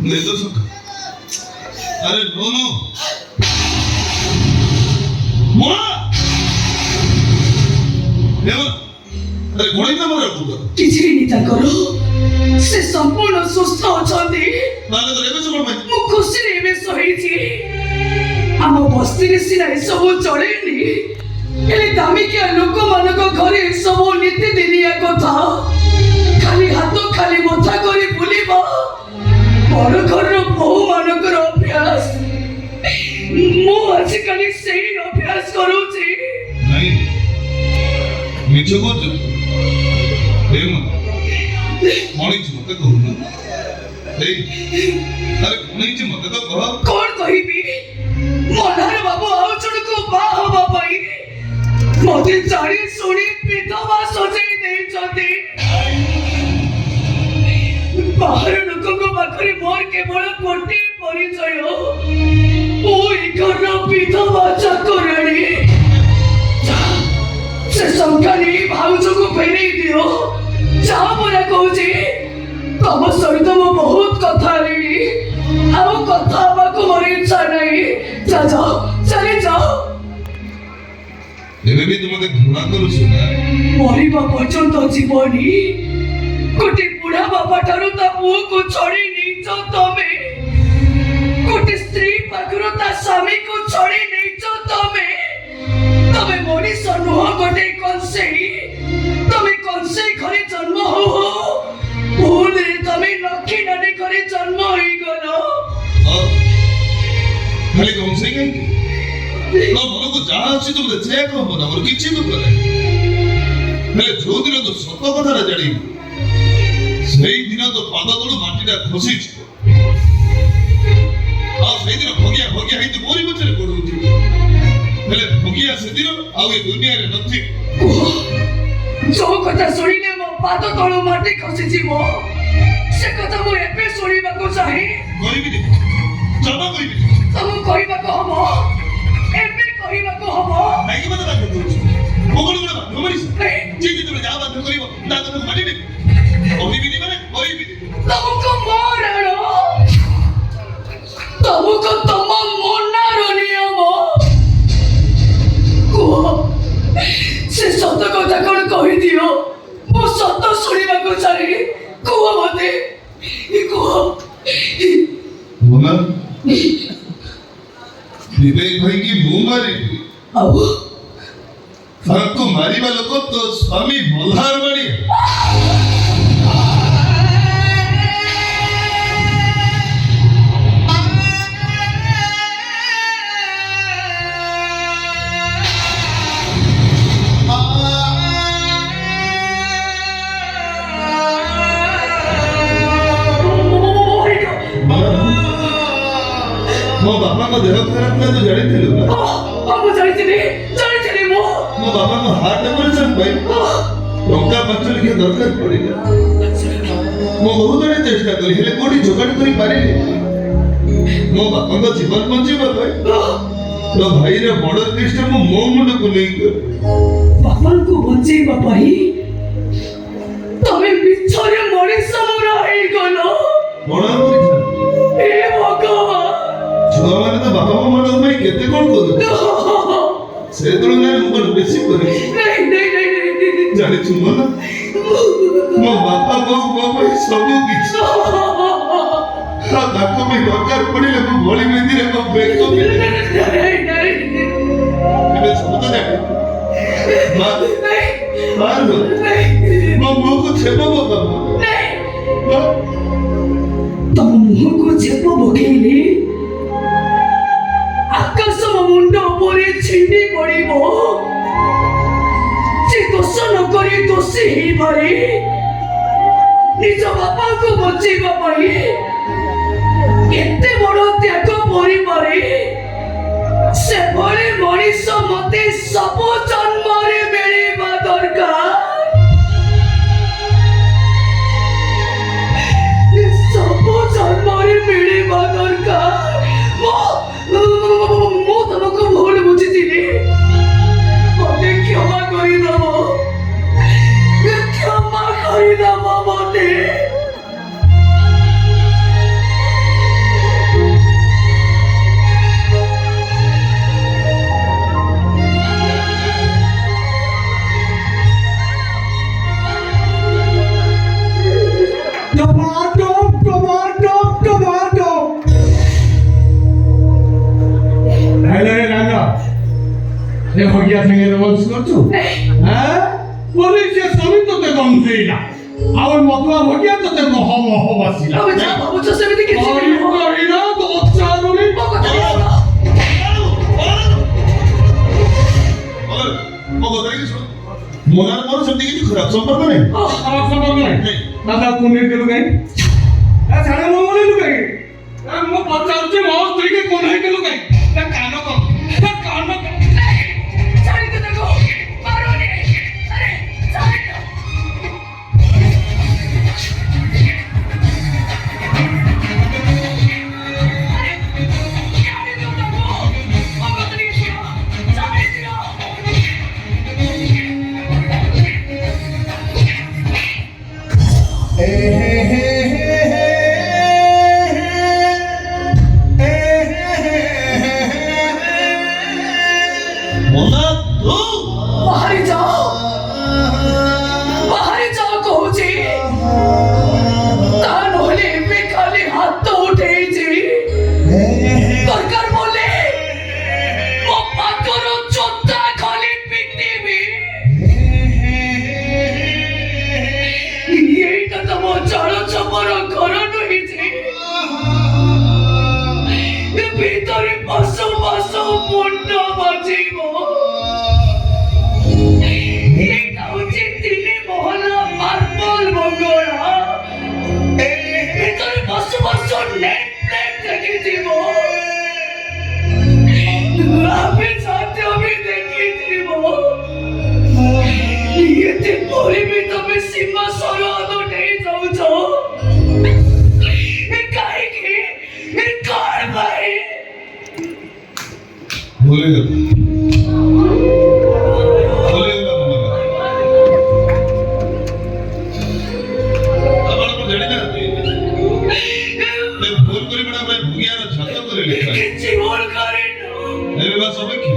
ले तो सुख। अरे नो नो मोना देवा अरे कोणी ना मरे तू किछि निता करो से संपूर्ण सुस्थ अछंती नाले तो एबे सब भाई मु खुशी रे एबे सहिछि आम बस्ती रे सिना सब चलेनी एले दामिकिया लोक मानक घरे सब नीति दिनिया कथा खाली हाथ खाली मथा करी बुलिबा बड़ घर बहु मानक अभ्यास मु आजिकाली सेही अभ्यास करूछि नहीं मिछ को देव कोणी जी मते कहू ना ए अरे कोणी जी मते तो कह कौन कहिबी मनार बाबू आउ जण को बा हबा पई मते जानी सुनी विधवा सजई देई छथि बाहर लोक को पाखरे मोर केवल कोटी परिचय ओ घर विधवा चाकराणी से संख्यानी भाउज को फेरे दियो जा मोरा कहूची तम सहित मो बहुत कथा लेनी आउ कथा बाको मोर इच्छा नहीं जा जाओ चले जाओ एबे भी तुमते घृणा करू सुना मरिबा पर्यंत जीवनी गोटे बुढ़ा बाबा ठारू ता पुओ को छड़ी नेइछ तमे गोटे स्त्री पाखरो ता स्वामी को छड़ी नेइछ तमे तमे मनीष नुह गोटे कंसेई तमे कंसेई घरे जन्म हो भूले तमे लक्ष्मी नानी घरे जन्म होई गलो खाली कौन से गई तो मन को जहाँ अच्छी तुम देखिए कौन बना और किसी तो करे मैं जो दिन तो सत्य कथा रे जानी সেই দিন তো পাদ তলু মাটিটা খসিছে আর সেই দিন ভগিয়া ভগিয়া হইতে মোরি বছরে পড়ুছি হেলে ভগিয়া সেদিন আউ এ দুনিয়ারে নথি जो कथा सुनिले मो पाद तलु माटी खसिछि मो से कथा मो एबे सुनिबाको चाहि কইবি নি জমা কইবি तम कहिबाको हबो एबे कहिबाको हबो নাকি মতে বাধ্য করছি ওগুলো গুলো বাধ্য করিস জি জি তুমি যা বাধ্য করিব না তো মাটি নে কইবি নি মানে কইবি तमको मारनो तमको तम मनारो नियम को से सत कथा कोन कहि दियो मो सत सुनिबाको चाहि को मते को मोना विवेक भाई की मुंह मारी अब ତାକୁ ମାରିବା ଲୋକ ତ ସ୍ୱାମୀ ମଲ୍ହାର ମାରି ମୋ ବାପାଙ୍କ ଦେହ ଖରାପ ଥିଲା ତୁ ଜାଣିଥିଲୁ ନା ମୁଁ ଜାଣିଥିଲି ମୁଁ ମୋ ବାପାଙ୍କ ହାର୍ଟ ଅପରେସନ ପାଇଁ ଟଙ୍କା 5 ଲକ୍ଷ ଦରକାର ପଡ଼ିଲା ମୁଁ ବହୁତ ବେଳେ ଚେଷ୍ଟା କଲି ହେଲେ କୋଉଠି ଯୋଗାଡ଼ କରିପାରିଲି ମୋ ବାପାଙ୍କ ଜୀବନ ବଞ୍ଚିବା ପାଇଁ ତୋ ଭାଇର ମର୍ଡର କେସଟା ମୁଁ ମୋ ମୁଣ୍ଡକୁ ନେଇଗଲି ବାପାଙ୍କୁ ବଞ୍ଚେଇବା ପାଇଁ ତମେ ମିଛରେ ମଣିଷ ମର ହେଇଗଲ କଣ କରିଥାନ୍ତି ଏ ଭଗବାନ ଛୁଆମାନେ ତ ବାପା ମାନଙ୍କ ପାଇଁ କେତେ କଣ କରୁଛନ୍ତି ସେ ତୁଳନାରେ ମୁଁ କଣ ବେଶୀ କରିଛି ଜାଣିଛୁ ମନ ମୋ ବାପା ବୋଉ ମୋ ପାଇଁ ସବୁ କିଛି ତାକୁ ବି ଦରକାର ପଡ଼ିଲେ ମୁଁ ବଳି ମେଦିରେ ମୋ ବେକ ଏବେ ସବୁ ତ ଜାଣି ମୋ ମୁହଁକୁ ଛେପ ପକାମ ତମ ମୁହଁକୁ ଛେପ ପକେଇଲେ ଆକାଶ ମୁଣ୍ଡ ଉପରେ ଛିଣ୍ଡି ପଡ଼ିବ ସେ ଦୋଷ ନ କରି ଦୋଷୀ ହେଇପାରେ ନିଜ ବାପାଙ୍କୁ ବଞ୍ଚେଇବା ପାଇଁ ଏତେ ବଡ଼ ତ୍ୟାଗ କରିପାରେ ସେଭଳି ମଣିଷ ମତେ ସବୁ ଜନ୍ମରେ ମିଳିବା ଦରକାର ସବୁ ଜନ୍ମରେ ମିଳିବା ଦରକାର ମୁଁ ତମକୁ ଭୁଲ ବୁଝିଥିଲି ମତେ କ୍ଷମା କରିଦବ ମତେ ଏ ଭଗିଆ ସାଙ୍ଗେ ରୋମାନ୍ସ କରୁଛୁ ବୋଲି ସେ ସ୍ୱାମୀ ତତେ ଗନ୍ଧେଇଲା ଆଉ ମତୁଆ ଭଗିଆ ତତେ ମହ ମହ ବାସିଲା ତମେ ଯାହା ଭାବୁଛ ସେମିତି କିଛି କହି ନୁହଁ। କହିଲା ତ ଚାଲୁନି ମୋ କଥା ଟିକେ ଶୁଣ। ମୋ କଥା ଟିକେ ଶୁଣ ମୋନାର ମୋର ସେମିତି କିଛି ଖରାପ ସମ୍ପର୍କ ନାହିଁ ଖରାପ ସମ୍ପର୍କ ନାହିଁ ଦାଦା କୁଣ୍ଡେଇ ଦେଲୁ କାହିଁ ସାଢେ ମୋ ମନେଇଲୁ କାହିଁ ମୁଁ ପଚାରୁଛି ମୋ ସ୍ତ୍ରୀକି କୁଣ୍ଡେଇ ଦେଲୁ କାହିଁ ତା କାନ କର ତା କାନ କର ଛାଡ଼ି ଦେ ତାକୁ। ମାରନି। ଆରେ ଛାଡ଼ି ଦେ। ଆରେ, ଛାଡ଼ି ଦିଅ ତାକୁ। ମୋ କଥା ଟିକେ ଶୁଣ। ଛାଡ଼ି ଦିଅ। ମୋନା ତୁ ବାହାରି ଯାଅ। ବାହାରି ଯାଅ କହୁଛି। ତା ନହେଲେ ଏବେ ଖାଲି ହାତ ଉଠେଇଛି। ଦରକାର ବୋଲେ ମୋ ପାଦର ଜୋତା ଖାଲି ପିଟିବି। ଏଇଟା ତମ ଚାଳ ଛପର ଘର ନୁହେଁ ଯେ ଭିତରେ ପଶୁ ପଶୁ ମୁଣ୍ଡ ବାଜିବ। ଏଇଟା ହଉଛି 3 ମହଲା ମାର୍ବଲ ବଙ୍ଗଳା। ଭିତରେ ପଶୁ ପଶୁ ନେଟ୍ ପ୍ଲେଟ୍ ଦେଖିଥିବ। ଆମେ ସାଥ୍ୟ ବି ଦେଖିଥିବ। ଏତେ ପରେ ବି ତମେ ସୀମା ସରହଦ ନେଇ ଯାଉଛ କାହିଁକି? କଣ ପାଇଁ? ଭୁଲିଗଲା ମୋନା ଆପଣ ଜାଣିନାହାନ୍ତି ଭୁଲ କରିବା ପାଇଁ ଭୁଗିଆର ଛାତ କରି ଲେଖା କିଛି ଭୁଲ କରିନୁ। ଏବେ ବା ସୌଭାଗ୍ୟ